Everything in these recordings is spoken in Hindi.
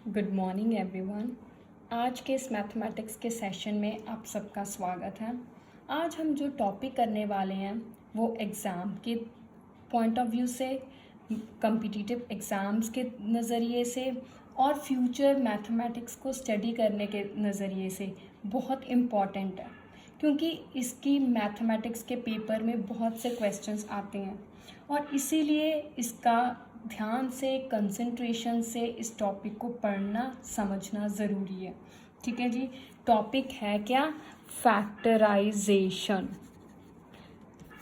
Good morning everyone. आज के इस मैथमेटिक्स के सेशन में आप सबका स्वागत है। आज हम जो टॉपिक करने वाले हैं वो एग्ज़ाम के पॉइंट ऑफ व्यू से, कॉम्पिटिटिव एग्ज़ाम्स के नज़रिए से और फ्यूचर मैथमेटिक्स को स्टडी करने के नज़रिए से बहुत इम्पॉर्टेंट है, क्योंकि इसकी मैथमेटिक्स के पेपर में बहुत से क्वेश्चंस आते हैं और इसीलिए इसका ध्यान से, कंसंट्रेशन से इस टॉपिक को पढ़ना समझना ज़रूरी है। ठीक है जी। टॉपिक है क्या? फैक्टराइजेशन।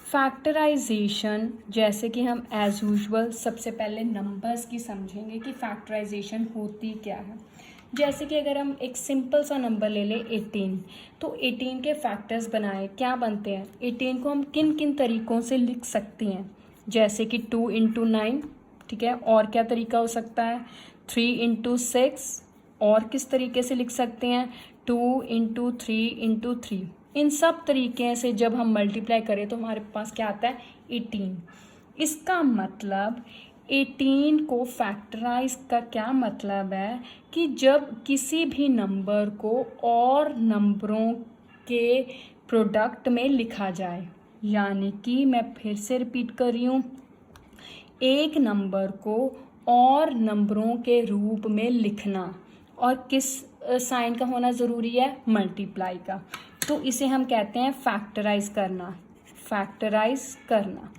फैक्टराइजेशन जैसे कि हम एज़ यूजुअल सबसे पहले नंबर्स की समझेंगे कि फैक्टराइजेशन होती क्या है। जैसे कि अगर हम एक सिंपल सा नंबर ले लें 18, तो 18 के फैक्टर्स बनाए क्या बनते हैं? 18 को हम किन किन तरीक़ों से लिख सकते हैं? जैसे कि 2 इंटू 9, ठीक है। और क्या तरीका हो सकता है? 3 इंटू 6। और किस तरीके से लिख सकते हैं? 2 इंटू 3 इंटू 3। इन सब तरीके से जब हम मल्टीप्लाई करें तो हमारे पास क्या आता है? 18। इसका मतलब 18 को फैक्टराइज का क्या मतलब है कि जब किसी भी नंबर को और नंबरों के प्रोडक्ट में लिखा जाए, यानी कि मैं फिर से रिपीट कर रही हूँ, एक नंबर को और नंबरों के रूप में लिखना, और किस साइन का होना ज़रूरी है? मल्टीप्लाई का। तो इसे हम कहते हैं फैक्टराइज करना। फैक्टराइज करना।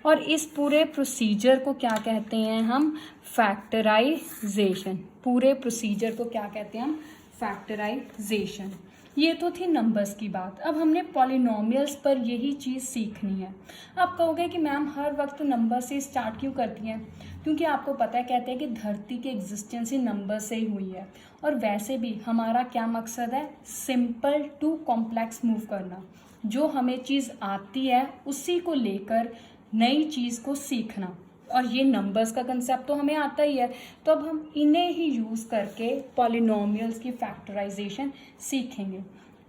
और इस पूरे प्रोसीजर को क्या कहते हैं हम? फैक्टराइजेशन। पूरे प्रोसीजर को क्या कहते हैं हम? फैक्टराइजेशन। ये तो थी नंबर्स की बात। अब हमने पॉलिनोमियल्स पर यही चीज़ सीखनी है। आप कहोगे कि मैम हर वक्त नंबर से स्टार्ट क्यों करती हैं? क्योंकि आपको पता है, कहते हैं कि धरती की एग्जिस्टेंस ही नंबर से ही हुई है। और वैसे भी हमारा क्या मकसद है? सिंपल टू कॉम्प्लेक्स मूव करना। जो हमें चीज़ आती है उसी को लेकर नई चीज़ को सीखना। और ये नंबर्स का कंसेप्ट तो हमें आता ही है, तो अब हम इन्हें ही यूज़ करके पॉलिनोमियल्स की फैक्टराइजेशन सीखेंगे।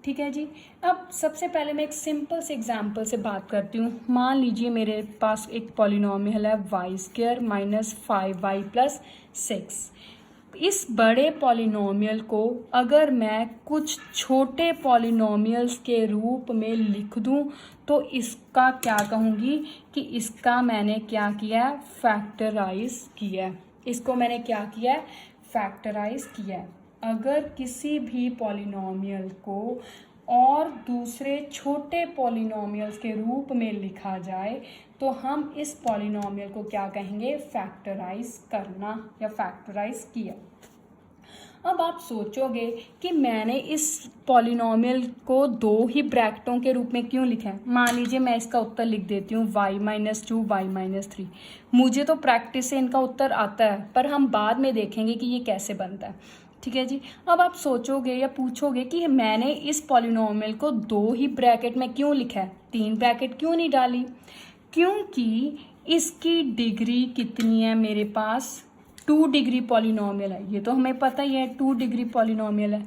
ठीक है जी। अब सबसे पहले मैं एक सिंपल से एग्जांपल से बात करती हूँ। मान लीजिए मेरे पास एक पॉलिनोमियल है y² माइनस 5y प्लस 6। इस बड़े पॉलिनोमियल को अगर मैं कुछ छोटे पॉलिनोमियल्स के रूप में लिख दूं तो इसका क्या कहूँगी कि इसका मैंने क्या किया है? फैक्टराइज किया है। इसको मैंने क्या किया है? फैक्टराइज किया है। अगर किसी भी पॉलिनोमियल को और दूसरे छोटे पॉलिनोमियल्स के रूप में लिखा जाए तो हम इस पॉलिनोमियल को क्या कहेंगे? फैक्टराइज करना या फैक्टराइज किया। अब आप सोचोगे कि मैंने इस पॉलिनोमियल को दो ही ब्रैकेटों के रूप में क्यों लिखा है? मान लीजिए मैं इसका उत्तर लिख देती हूँ y-2 y-3। मुझे तो प्रैक्टिस से इनका उत्तर आता है, पर हम बाद में देखेंगे कि ये कैसे बनता है। ठीक है जी। अब आप सोचोगे या पूछोगे कि मैंने इस पॉलिनोमियल को दो ही ब्रैकेट में क्यों लिखा है, 3 ब्रैकेट क्यों नहीं डाली? क्योंकि इसकी डिग्री कितनी है? मेरे पास 2 डिग्री पॉलिनोमियल है। ये तो हमें पता ही है 2 डिग्री पॉलिनोमियल है।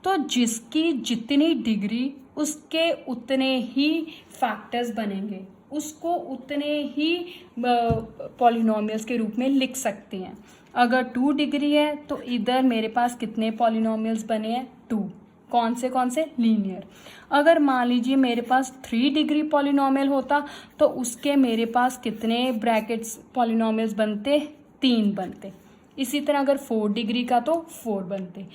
तो जिसकी जितनी डिग्री उसके उतने ही फैक्टर्स बनेंगे, उसको उतने ही पॉलिनोमियल्स के रूप में लिख सकते हैं। अगर 2 डिग्री है तो इधर मेरे पास कितने पॉलिनोमियल्स बने हैं? 2। कौन से? लीनियर। अगर मान लीजिए मेरे पास 3 डिग्री पॉलिनोमियल होता तो उसके मेरे पास कितने ब्रैकेट्स पॉलिनोमियल्स बनते? 3 बनते। इसी तरह अगर 4 डिग्री का तो 4 बनते।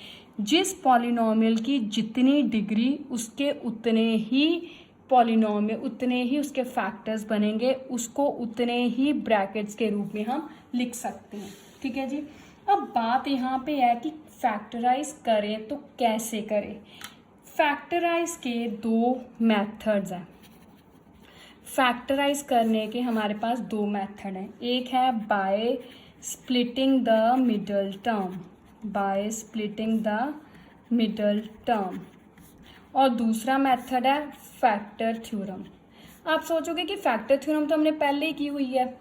जिस पॉलिनोमियल की जितनी डिग्री उसके उतने ही पॉलिनोमियल, उतने ही उसके फैक्टर्स बनेंगे, उसको उतने ही ब्रैकेट्स के रूप में हम लिख सकते हैं। ठीक है जी। अब बात यहाँ पे है कि फैक्टराइज करें तो कैसे करें। फैक्टराइज के 2 मेथड्स हैं। फैक्टराइज करने के हमारे पास 2 मेथड हैं। एक है by splitting the middle term, by splitting the middle term, और दूसरा मेथड है फैक्टर थ्योरम। आप सोचोगे कि फैक्टर थ्योरम तो हमने पहले ही की हुई है।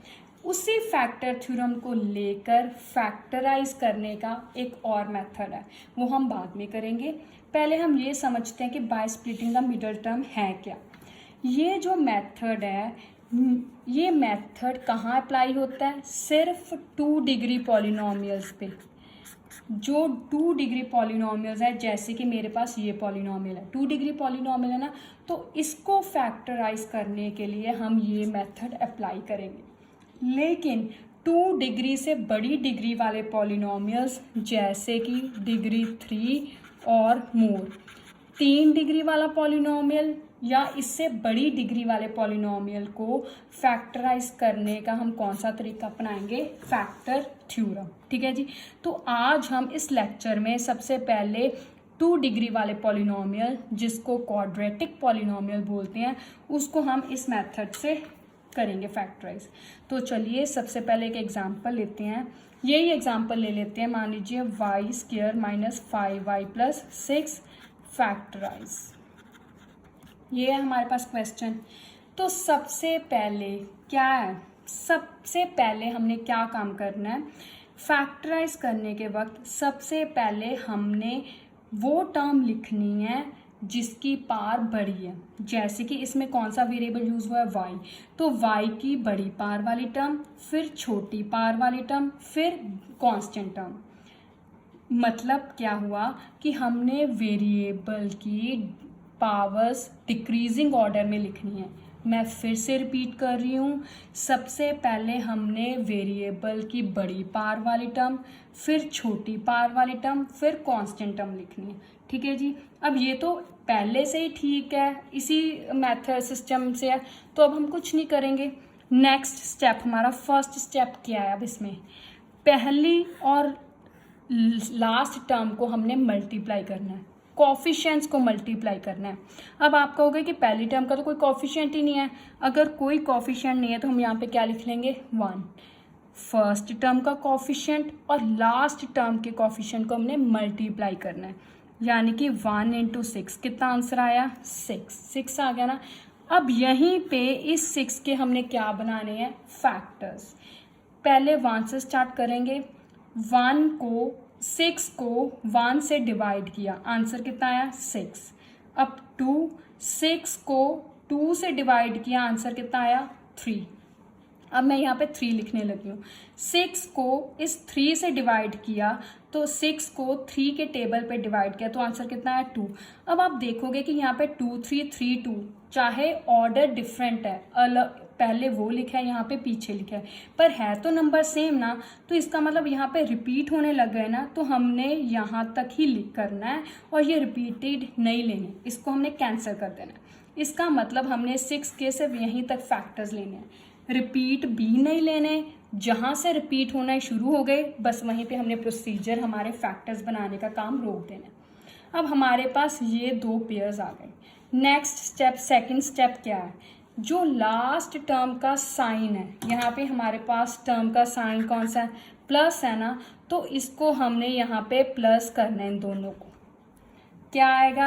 उसी फैक्टर थ्योरम को लेकर फैक्टराइज करने का एक और मेथड है, वो हम बाद में करेंगे। पहले हम ये समझते हैं कि by splitting the middle term है क्या। ये जो मेथड है, ये मेथड कहाँ अप्लाई होता है? सिर्फ 2 डिग्री पॉलिनोमियल्स पे। जो 2 डिग्री पॉलिनोमियल्स है, जैसे कि मेरे पास ये पॉलिनोमियल है 2 डिग्री पॉलिनोमियल है ना, तो इसको फैक्टराइज करने के लिए हम ये मेथड अप्लाई करेंगे। लेकिन 2 डिग्री से बड़ी डिग्री वाले पॉलिनोमियल्स जैसे कि डिग्री 3 और मोर, 3 डिग्री वाला पॉलिनोमियल या इससे बड़ी डिग्री वाले पॉलिनोमियल को फैक्टराइज करने का हम कौन सा तरीका अपनाएंगे? Factor theorem. ठीक है जी। तो आज हम इस लेक्चर में सबसे पहले 2 डिग्री वाले पॉलिनोमियल, जिसको क्वाड्रेटिक पॉलिनोमियल बोलते हैं, उसको हम इस मेथड से करेंगे फैक्टराइज। तो चलिए सबसे पहले एक एग्जांपल लेते हैं। यही एग्जांपल ले लेते हैं, मान लीजिए y² minus 5y plus 6 factorise. ये है हमारे पास क्वेश्चन। तो सबसे पहले क्या है, सबसे पहले हमने क्या काम करना है? फैक्टराइज करने के वक्त सबसे पहले हमने वो टर्म लिखनी है जिसकी पावर बड़ी है। जैसे कि इसमें कौन सा वेरिएबल यूज़ हुआ है? y, तो y की बड़ी पावर वाली टर्म, फिर छोटी पावर वाली टर्म, फिर कांस्टेंट टर्म। मतलब क्या हुआ कि हमने वेरिएबल की पावर्स डिक्रीजिंग ऑर्डर में लिखनी है। मैं फिर से रिपीट कर रही हूँ, सबसे पहले हमने वेरिएबल की बड़ी पावर वाली टर्म, फिर छोटी पावर वाली टर्म, फिर कांस्टेंट टर्म लिखनी है। ठीक है जी। अब ये तो पहले से ही ठीक है, इसी मेथड सिस्टम से है, तो अब हम कुछ नहीं करेंगे। नेक्स्ट स्टेप, हमारा फर्स्ट स्टेप क्या है? अब इसमें पहली और लास्ट टर्म को हमने मल्टीप्लाई करना है, कॉफिशिएंट्स को मल्टीप्लाई करना है। अब आप कहोगे कि पहली टर्म का तो कोई कॉफिशिएंट ही नहीं है। अगर कोई कॉफिशिएंट नहीं है तो हम यहाँ पे क्या लिख लेंगे? 1। फर्स्ट टर्म का कॉफिशिएंट और लास्ट टर्म के कॉफिशिएंट को हमने मल्टीप्लाई करना है, यानी कि 1 × 6 कितना आंसर आया? 6 आ गया ना। अब यहीं पे इस 6 के हमने क्या बनाने हैं? फैक्टर्स। पहले 1 से स्टार्ट करेंगे। 6 को 1 से डिवाइड किया, आंसर कितना आया? 6। अब 6 को 2 से डिवाइड किया, आंसर कितना आया? 3। अब मैं यहाँ पे 3 लिखने लगी हूँ। 6 को इस 3 से डिवाइड किया, तो 6 को 3 के टेबल पे डिवाइड किया, तो आंसर कितना है? 2। अब आप देखोगे कि यहाँ पे 2 3 3 2, चाहे ऑर्डर डिफरेंट है, अलग पहले वो लिखा है, यहाँ पे पीछे लिखा है, पर है तो नंबर सेम ना, तो इसका मतलब यहाँ पे रिपीट होने लग गए ना, तो हमने यहाँ तक ही करना है और ये रिपीटेड नहीं लेने, इसको हमने कैंसिल कर देना है। इसका मतलब हमने 6 के सिर्फ यहीं तक फैक्टर्स लेने हैं, रिपीट भी नहीं लेने। जहाँ से रिपीट होना शुरू हो गए, बस वहीं पे हमने प्रोसीजर हमारे फैक्टर्स बनाने का काम रोक देना। अब हमारे पास ये 2 पेयर्स आ गए। नेक्स्ट स्टेप, सेकंड स्टेप क्या है? जो लास्ट टर्म का साइन है, यहाँ पे हमारे पास टर्म का साइन कौन सा है? प्लस है ना, तो इसको हमने यहाँ पे प्लस करना है इन दोनों को। क्या आएगा?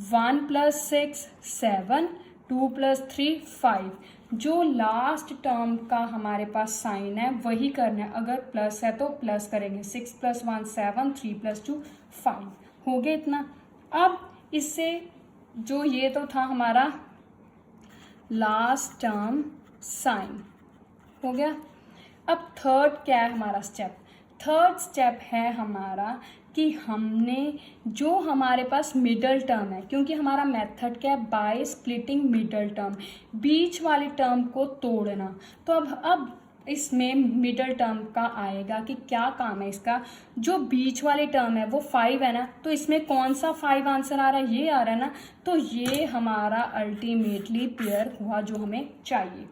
1 + 6 7, 2 + 3 5। जो लास्ट टर्म का हमारे पास साइन है वही करना है। अगर प्लस है तो प्लस करेंगे, 6 + 1 7, 3 + 2 5 हो गया इतना। अब इससे जो ये तो था हमारा लास्ट टर्म साइन हो गया। अब थर्ड क्या है हमारा स्टेप? थर्ड स्टेप है हमारा कि हमने जो हमारे पास मिडल टर्म है, क्योंकि हमारा मेथड क्या है? बाय स्प्लिटिंग मिडल टर्म, बीच वाली टर्म को तोड़ना। तो अब इसमें मिडल टर्म का आएगा कि क्या काम है इसका? जो बीच वाली टर्म है वो 5 है ना, तो इसमें कौन सा 5 आंसर आ रहा है? ये आ रहा है ना, तो ये हमारा अल्टीमेटली पेयर हुआ जो हमें चाहिए।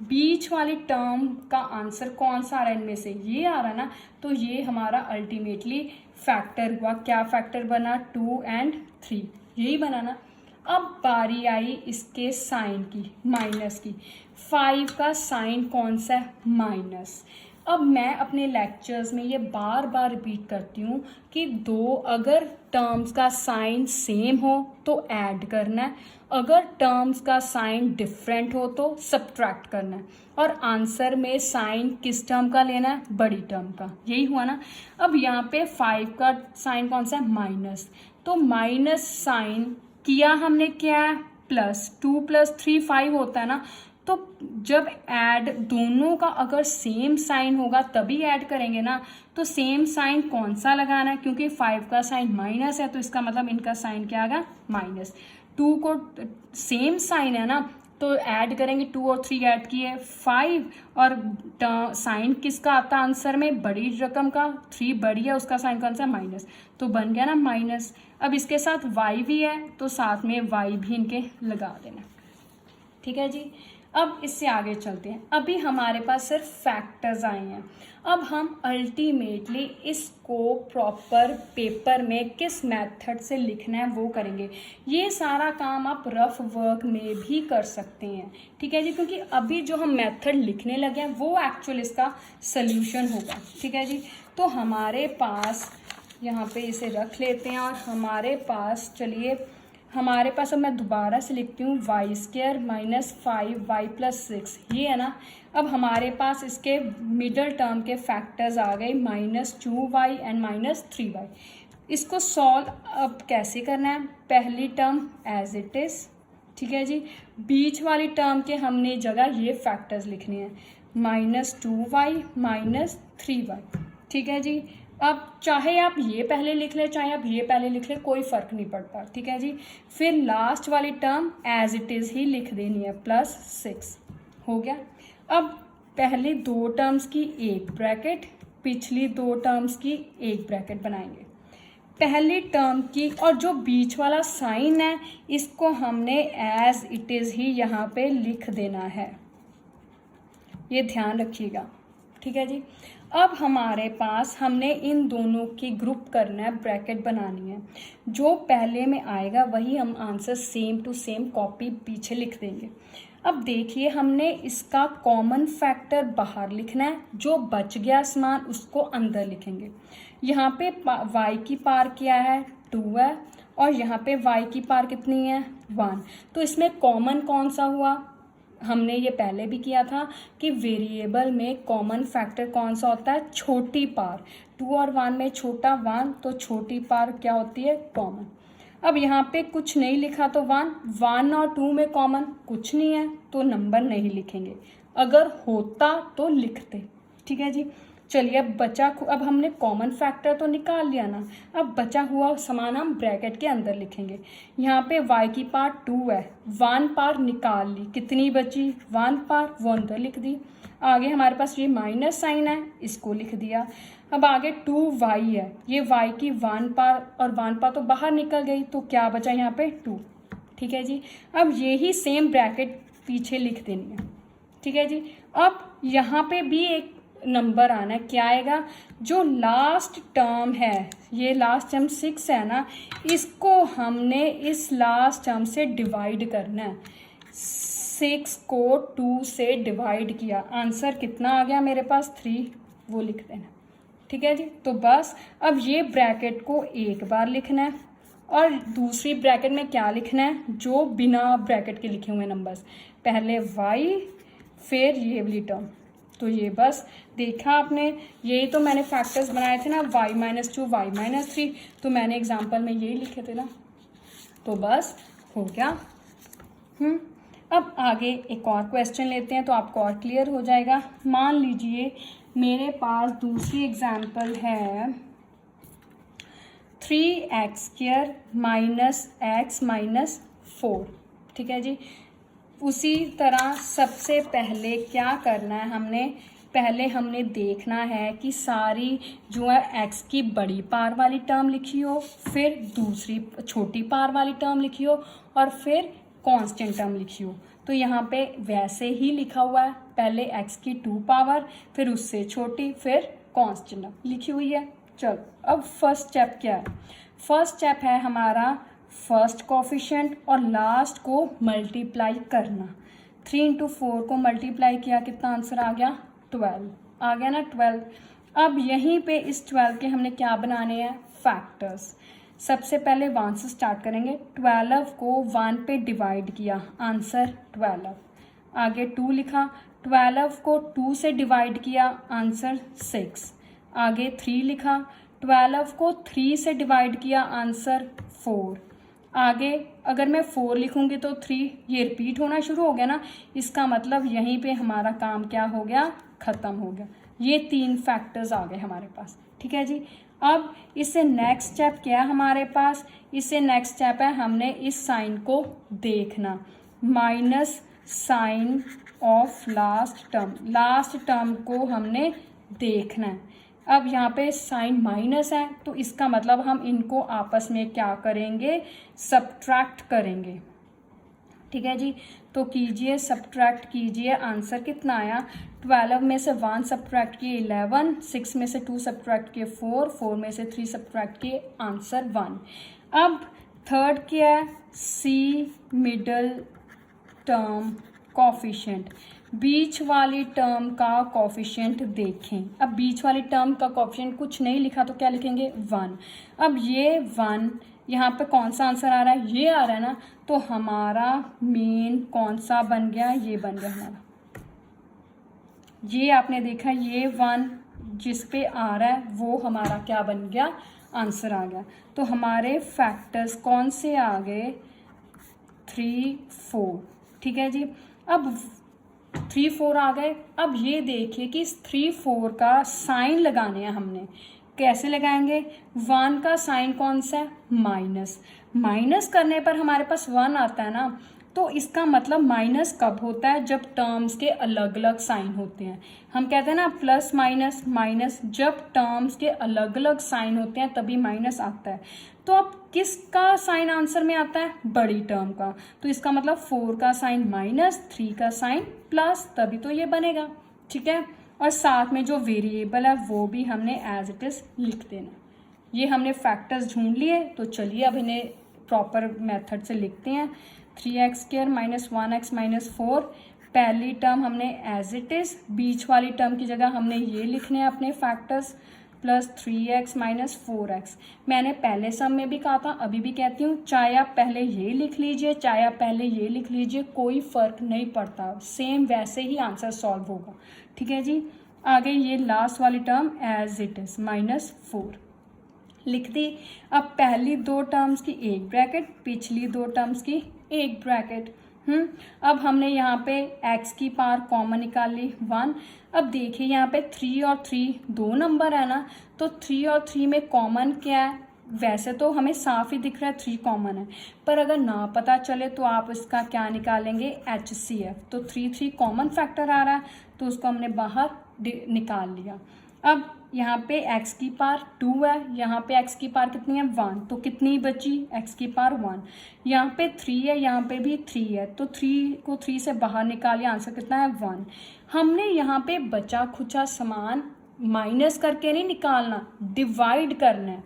बीच वाली टर्म का आंसर कौन सा आ रहा है इनमें से? ये आ रहा है ना, तो ये हमारा अल्टीमेटली फैक्टर हुआ। क्या फैक्टर बना? 2 और 3, यही बना ना। अब बारी आई इसके साइन की, माइनस की। 5 का साइन कौन सा है? माइनस। अब मैं अपने लेक्चर्स में ये बार बार रिपीट करती हूँ कि अगर टर्म्स का साइन सेम हो तो ऐड करना है, अगर टर्म्स का साइन डिफरेंट हो तो सब्ट्रैक्ट करना है, और आंसर में साइन किस टर्म का लेना है? बड़ी टर्म का। यही हुआ ना। अब यहाँ पे 5 का साइन कौन सा है? माइनस। तो माइनस साइन किया हमने क्या है? प्लस। 2 + 3 5 होता है ना, तो जब ऐड दोनों का अगर सेम साइन होगा तभी ऐड करेंगे ना, तो सेम साइन कौन सा लगाना है, क्योंकि 5 का साइन माइनस है तो इसका मतलब इनका साइन क्या आएगा, माइनस। 2 को सेम साइन है ना, तो ऐड करेंगे, 2 और 3 ऐड किए 5, और साइन किसका आता है आंसर में, बड़ी रकम का, 3 बड़ी है उसका साइन कौन सा, माइनस, तो बन गया ना माइनस। अब इसके साथ y भी है तो साथ में y भी इनके लगा देना, ठीक है जी। अब इससे आगे चलते हैं। अभी हमारे पास सिर्फ फैक्टर्स आए हैं, अब हम अल्टीमेटली इसको प्रॉपर पेपर में किस मेथड से लिखना है वो करेंगे। ये सारा काम आप रफ वर्क में भी कर सकते हैं, ठीक है जी, क्योंकि अभी जो हम मेथड लिखने लगे हैं वो एक्चुअल इसका सल्यूशन होगा, ठीक है जी। तो हमारे पास यहाँ पे इसे रख लेते हैं, और हमारे पास चलिए हमारे पास, अब मैं दोबारा से लिखती हूँ, Y square minus 5y plus 6, ये है ना। अब हमारे पास इसके मिडल टर्म के फैक्टर्स आ गए, -2y एंड -3y। इसको सॉल्व अब कैसे करना है, पहली टर्म एज इट इज़, ठीक है जी, बीच वाली टर्म के हमने जगह ये फैक्टर्स लिखने हैं, -2y -3y, ठीक है जी। अब चाहे आप ये पहले लिख लें चाहे आप ये पहले लिख लें, कोई फ़र्क नहीं पड़ता, ठीक है जी। फिर लास्ट वाली टर्म एज इट इज़ ही लिख देनी है, +6 हो गया। अब पहले 2 टर्म्स की एक ब्रैकेट, पिछली 2 टर्म्स की एक ब्रैकेट बनाएंगे, पहली टर्म की, और जो बीच वाला साइन है इसको हमने एज इट इज़ ही यहाँ पे लिख देना है, ये ध्यान रखिएगा, ठीक है जी। अब हमारे पास हमने इन दोनों की ग्रुप करना है, ब्रैकेट बनानी है, जो पहले में आएगा वही हम answer same to same copy पीछे लिख देंगे। अब देखिए हमने इसका कॉमन फैक्टर बाहर लिखना है, जो बच गया समान उसको अंदर लिखेंगे। यहाँ पे y की पार क्या है, 2 है, और यहाँ पे y की पार कितनी है, 1, तो इसमें कॉमन कौन सा हुआ, हमने ये पहले भी किया था कि वेरिएबल में कॉमन फैक्टर कौन सा होता है, छोटी पार, 2 और 1 में छोटा 1, तो छोटी पार क्या होती है, कॉमन। अब यहाँ पे कुछ नहीं लिखा तो 1 और 2 में कॉमन कुछ नहीं है तो नंबर नहीं लिखेंगे, अगर होता तो लिखते, ठीक है जी। चलिए अब अब हमने कॉमन फैक्टर तो निकाल लिया ना, अब बचा हुआ सामान हम ब्रैकेट के अंदर लिखेंगे। यहाँ पे y की पार 2 है, 1 पार निकाल ली, कितनी बची, 1 पार, वो अंदर लिख दी। आगे हमारे पास ये माइनस साइन है, इसको लिख दिया। अब आगे 2y है, ये y की 1 पार और 1 पार तो बाहर निकल गई, तो क्या बचा यहाँ पे 2, ठीक है जी। अब यही सेम ब्रैकेट पीछे लिख देनी है, ठीक है जी। अब यहाँ पे भी एक नंबर आना है, क्या आएगा, जो लास्ट टर्म है, ये लास्ट टर्म 6 है ना, इसको हमने इस लास्ट टर्म से डिवाइड करना है। 6 को 2 से डिवाइड किया, आंसर कितना आ गया मेरे पास, 3, वो लिख देना, ठीक है जी। तो बस अब ये ब्रैकेट को एक बार लिखना है, और दूसरी ब्रैकेट में क्या लिखना है, जो बिना ब्रैकेट के लिखे हुए नंबर्स, पहले y फिर ये वाली टर्म, तो ये बस देखा आपने, यही तो मैंने फैक्टर्स बनाए थे ना, y-2 y-3, तो मैंने एग्जांपल में यही लिखे थे ना, तो बस हो गया। अब आगे एक और क्वेश्चन लेते हैं तो आपको और क्लियर हो जाएगा। मान लीजिए मेरे पास दूसरी एग्जांपल है 3x² -x -4, ठीक है जी। उसी तरह सबसे पहले क्या करना है, हमने देखना है कि सारी जो है x की बड़ी पार वाली टर्म लिखी हो, फिर दूसरी छोटी पार वाली टर्म लिखी हो, और फिर कांस्टेंट टर्म लिखी हो। तो यहाँ पे वैसे ही लिखा हुआ है, पहले x की 2 पावर, फिर उससे छोटी, फिर कांस्टेंट टर्म लिखी हुई है। चलो अब फर्स्ट स्टेप क्या है, फर्स्ट स्टेप है हमारा फर्स्ट कोफिशिएंट और लास्ट को मल्टीप्लाई करना। 3 × 4 को मल्टीप्लाई किया, कितना आंसर आ गया, 12 आ गया ना, 12। अब यहीं पे इस 12 के हमने क्या बनाने हैं, फैक्टर्स। सबसे पहले 1 से स्टार्ट करेंगे, 12 को 1 पे डिवाइड किया, आंसर 12। आगे 2 लिखा, 12 को 2 से डिवाइड किया, आंसर 6। आगे 3 लिखा, 12 को 3 से डिवाइड किया, आंसर 4। आगे अगर मैं 4 लिखूंगी तो 3, ये रिपीट होना शुरू हो गया ना, इसका मतलब यहीं पे हमारा काम क्या हो गया, ख़त्म हो गया। ये 3 फैक्टर्स आ गए हमारे पास, ठीक है जी। अब इससे नेक्स्ट स्टेप क्या है हमारे पास, इससे नेक्स्ट स्टेप है हमने इस साइन को देखना, minus sign of last term को हमने देखना है। अब यहाँ पे साइन माइनस है तो इसका मतलब हम इनको आपस में क्या करेंगे, सब्ट्रैक्ट करेंगे, ठीक है जी। तो कीजिए, सब्ट्रैक्ट कीजिए, आंसर कितना आया, 12 में से 1 सब्ट्रैक्ट किए 11, 6 में से 2 सब्ट्रैक्ट किए 4, 4 में से 3 सब्ट्रैक्ट किए, आंसर 1। अब थर्ड क्या है, सी मिडल टर्म कोफिशिएंट, बीच वाली टर्म का कोफिशिएंट देखें। अब बीच वाली टर्म का कोफिशिएंट कुछ नहीं लिखा तो क्या लिखेंगे, 1। अब ये 1 यहाँ पे कौन सा आंसर आ रहा है, ये आ रहा है ना, तो हमारा मेन कौन सा बन गया, ये बन गया हमारा, ये आपने देखा, ये 1 जिस पे आ रहा है वो हमारा क्या बन गया, आंसर आ गया। तो हमारे फैक्टर्स कौन से आ गए, 3, 4, ठीक है जी। अब 3, 4 आ गए। अब ये देखिए कि इस 3, 4 का साइन लगाने हैं हमने, कैसे लगाएंगे, 1 का साइन कौन सा है, माइनस, माइनस करने पर हमारे पास 1 आता है ना, तो इसका मतलब माइनस कब होता है, जब टर्म्स के अलग अलग साइन होते हैं। हम कहते हैं ना प्लस माइनस माइनस, जब टर्म्स के अलग अलग साइन होते हैं तभी माइनस आता है। तो अब किसका साइन आंसर में आता है, बड़ी टर्म का, तो इसका मतलब 4 का साइन माइनस, 3 का साइन प्लस, तभी तो ये बनेगा, ठीक है। और साथ में जो वेरिएबल है वो भी हमने एज इट इज लिख देना। ये हमने फैक्टर्स ढूंढ लिए, तो चलिए अब इन्हें प्रॉपर मेथड से लिखते हैं। 3x² - 1x - 4, पहली टर्म हमने एज इट इज, बीच वाली टर्म की जगह हमने ये लिखने हैं अपने फैक्टर्स, प्लस 3x - 4x। मैंने पहले सम में भी कहा था, अभी भी कहती हूँ, चाहे आप पहले ये लिख लीजिए चाहे आप पहले ये लिख लीजिए, कोई फर्क नहीं पड़ता, सेम वैसे ही आंसर सॉल्व होगा, ठीक है जी। आगे ये लास्ट वाली टर्म एज इट इज -4 लिख दी। अब पहली 2 टर्म्स की एक ब्रैकेट, पिछली 2 टर्म्स की एक ब्रैकेट। अब हमने यहाँ पे x की पावर कॉमन निकाल ली 1। अब देखिए यहाँ पे 3 और 3 2 नंबर है ना, तो 3 और 3 में कॉमन क्या है, वैसे तो हमें साफ ही दिख रहा है 3 कॉमन है, पर अगर ना पता चले तो आप इसका क्या निकालेंगे, HCF। तो 3 कॉमन फैक्टर आ रहा है तो उसको हमने बाहर निकाल लिया। अब यहाँ पे x की पावर 2 है, यहाँ पे x की पावर कितनी है, 1, तो कितनी बची, x की पावर 1। यहाँ पे 3 है, यहाँ पे भी 3 है, तो 3 को 3 से बाहर निकालिए, आंसर कितना है, 1। हमने यहाँ पे बचा खुचा सामान माइनस करके नहीं निकालना, डिवाइड करना है।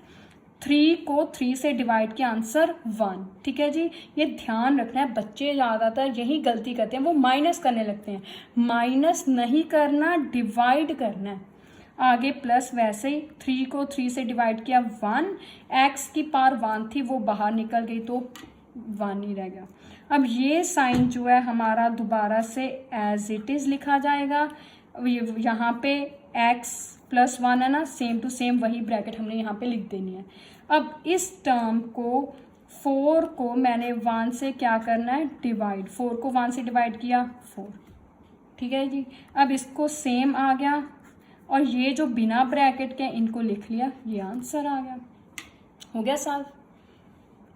3 को 3 से डिवाइड किया, आंसर 1, ठीक है जी। ये ध्यान रखना है, बच्चे ज़्यादातर यही गलती करते हैं, वो माइनस करने लगते हैं। माइनस नहीं करना, डिवाइड करना है। आगे प्लस वैसे ही 3 को 3 से डिवाइड किया 1, x की पावर 1 थी वो बाहर निकल गई तो 1 ही रह गया। अब ये साइन जो है हमारा दोबारा से एज इट इज़ लिखा जाएगा। यहाँ पे x + 1 है ना, सेम टू सेम वही ब्रैकेट हमने यहाँ पे लिख देनी है। अब इस टर्म को 4 को मैंने 1 से क्या करना है, डिवाइड, 4 को 1 से डिवाइड किया 4, ठीक है जी। अब इसको सेम आ गया और ये जो बिना ब्रैकेट के इनको लिख लिया, ये आंसर आ गया, हो गया सॉल्व।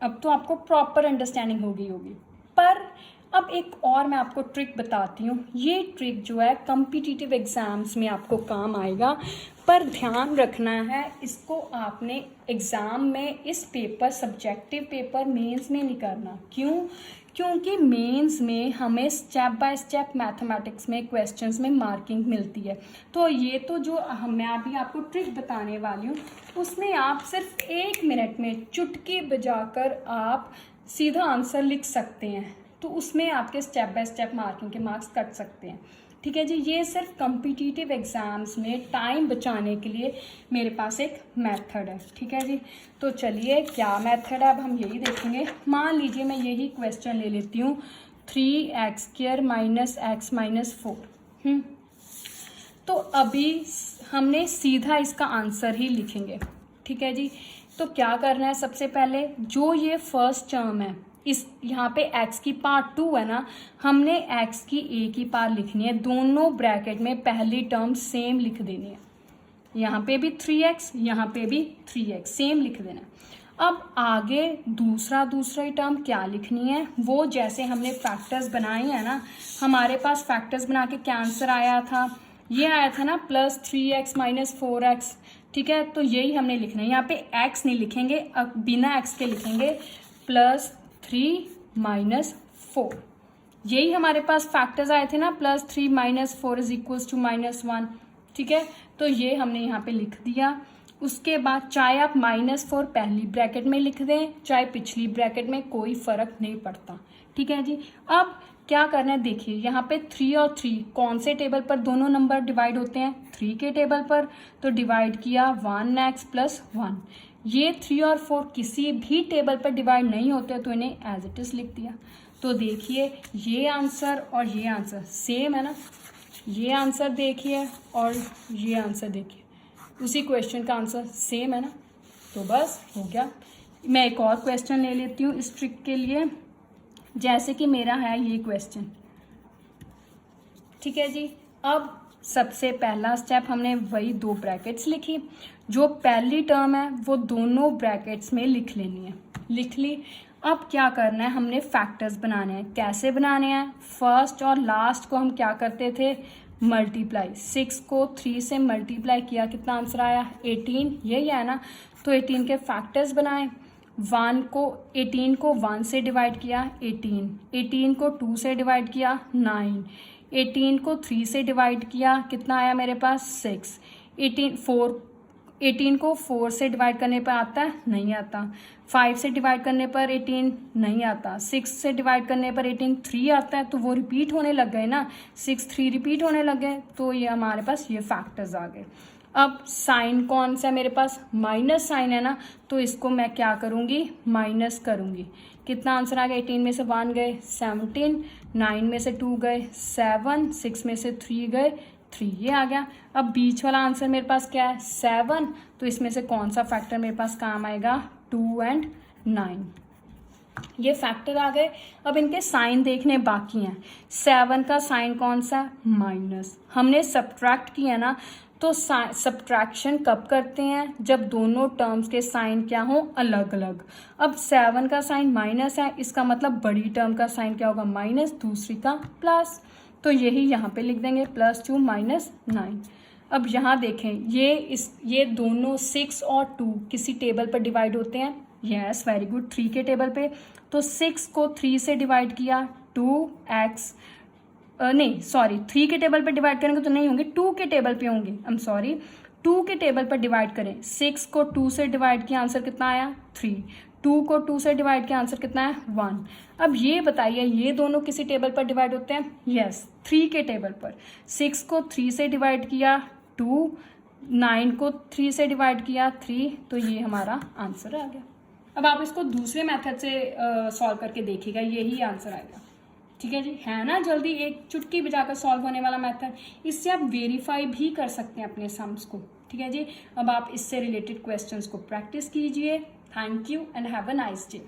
अब तो आपको प्रॉपर अंडरस्टैंडिंग होगी। पर अब एक और मैं आपको ट्रिक बताती हूँ। ये ट्रिक जो है कॉम्पिटिटिव एग्ज़ाम्स में आपको काम आएगा, पर ध्यान रखना है इसको आपने एग्ज़ाम में इस पेपर, सब्जेक्टिव पेपर मेंस में नहीं करना। क्योंकि मेंस में हमें स्टेप बाय स्टेप मैथमेटिक्स में क्वेश्चंस में मार्किंग मिलती है। तो ये तो जो मैं अभी आपको ट्रिक बताने वाली हूँ उसमें आप सिर्फ 1 मिनट में चुटकी बजाकर आप सीधा आंसर लिख सकते हैं, तो उसमें आपके स्टेप बाय स्टेप मार्किंग के मार्क्स कट सकते हैं, ठीक है जी। ये सिर्फ कॉम्पिटिटिव एग्ज़ाम्स में टाइम बचाने के लिए मेरे पास एक मेथड है, ठीक है जी। तो चलिए क्या मेथड है अब हम यही देखेंगे। मान लीजिए मैं यही क्वेश्चन ले लेती हूँ, 3x² - x - 4। तो अभी हमने सीधा इसका आंसर ही लिखेंगे, ठीक है जी। तो क्या करना है, सबसे पहले जो ये फर्स्ट टर्म है इस यहाँ पे x की पावर 2 है ना, हमने x की a की पावर लिखनी है, दोनों ब्रैकेट में पहली टर्म सेम लिख देनी है। यहाँ पे भी 3x, यहाँ पे भी 3x सेम लिख देना है। अब आगे दूसरा ही टर्म क्या लिखनी है, वो जैसे हमने फैक्टर्स बनाए हैं ना, हमारे पास फैक्टर्स बना के क्या आंसर आया था, ये आया था ना प्लस 3x माइनस 4x, ठीक है। तो यही हमने लिखना है, यहाँ पे x नहीं लिखेंगे, अब बिना x के लिखेंगे प्लस 3 माइनस 4। यही हमारे पास फैक्टर्स आए थे ना, plus 3 minus 4 is equals to -1, ठीक है। तो ये हमने यहाँ पे लिख दिया। उसके बाद चाहे आप -4 पहली ब्रैकेट में लिख दें चाहे पिछली ब्रैकेट में, कोई फर्क नहीं पड़ता, ठीक है जी। अब क्या करना है, देखिए यहाँ पे 3 और 3 कौन से टेबल पर दोनों नंबर डिवाइड होते हैं, 3 के टेबल पर, तो डिवाइड किया 1x प्लस 1। ये 3 और 4 किसी भी टेबल पर डिवाइड नहीं होते, तो इन्हें एज इट इज लिख दिया। तो देखिए ये आंसर और ये आंसर सेम है ना, ये आंसर देखिए और ये आंसर देखिए, उसी क्वेश्चन का आंसर सेम है ना, तो बस हो गया। मैं एक और क्वेश्चन ले लेती हूँ इस ट्रिक के लिए, जैसे कि मेरा है ये क्वेश्चन, ठीक है जी। अब सबसे पहला स्टेप हमने वही 2 ब्रैकेट्स लिखी, जो पहली टर्म है वो दोनों ब्रैकेट्स में लिख लेनी है, लिख ली। अब क्या करना है, हमने फैक्टर्स बनाने हैं। कैसे बनाने हैं, फर्स्ट और लास्ट को हम क्या करते थे, मल्टीप्लाई। 6 को 3 से मल्टीप्लाई किया, कितना आंसर आया 18, यही है ना। तो 18 के फैक्टर्स बनाए, 18 को 1 से डिवाइड किया 18 को 2 से डिवाइड किया 9, 18 को 3 से डिवाइड किया, कितना आया मेरे पास 6, 18 को 4 से डिवाइड करने पर आता है, नहीं आता। 5 से डिवाइड करने पर 18 नहीं आता। 6 से डिवाइड करने पर 18 3 आता है, तो वो रिपीट होने लग गए ना, 6 3 रिपीट होने लग गए, तो ये हमारे पास ये फैक्टर्स आ गए। अब साइन कौन सा है मेरे पास, माइनस साइन है ना, तो इसको मैं क्या करूँगी, माइनस करूँगी। कितना आंसर आ गया, 18 में से 1 गए 17, 9 में से 2 गए 7, 6 में से 3 गए 3, ये आ गया। अब बीच वाला आंसर मेरे पास क्या है 7, तो इसमें से कौन सा फैक्टर मेरे पास काम आएगा, 2 और 9, ये फैक्टर आ गए। अब इनके साइन देखने बाकी हैं। 7 का साइन कौन सा, माइनस। हमने सब्ट्रैक्ट किया ना, तो सब्ट्रैक्शन कब करते हैं, जब दोनों टर्म्स के साइन क्या हो, अलग अलग। अब 7 का साइन माइनस है, इसका मतलब बड़ी टर्म का साइन क्या होगा, माइनस, दूसरी का प्लस, तो यही यहाँ पे लिख देंगे +2 - 9। अब यहाँ देखें, ये दोनों 6 और 2 किसी टेबल पर डिवाइड होते हैं, यस वेरी गुड, 3 के टेबल पे। तो 6 को 3 से डिवाइड किया 2x, नहीं सॉरी 3 के टेबल पर डिवाइड करेंगे तो नहीं होंगे, 2 के टेबल पे होंगे, आई एम सॉरी, 2 के टेबल पर डिवाइड करें। 6 को 2 से डिवाइड किया, आंसर कितना आया 3, 2 को 2 से डिवाइड किया, आंसर कितना है 1। अब ये बताइए, ये दोनों किसी टेबल पर डिवाइड होते हैं, यस 3 के टेबल पर। 6 को 3 से डिवाइड किया 2, 9 को 3 से डिवाइड किया 3, तो ये हमारा आंसर आ गया। अब आप इसको दूसरे मेथड से सॉल्व करके देखिएगा, यही आंसर आएगा, ठीक है जी, है ना। जल्दी एक चुटकी बजाकर सॉल्व होने वाला मेथड, इससे आप वेरीफाई भी कर सकते हैं अपने सम्स को, ठीक है जी। अब आप इससे रिलेटेड क्वेश्चंस को प्रैक्टिस कीजिए। Thank you and have a nice day.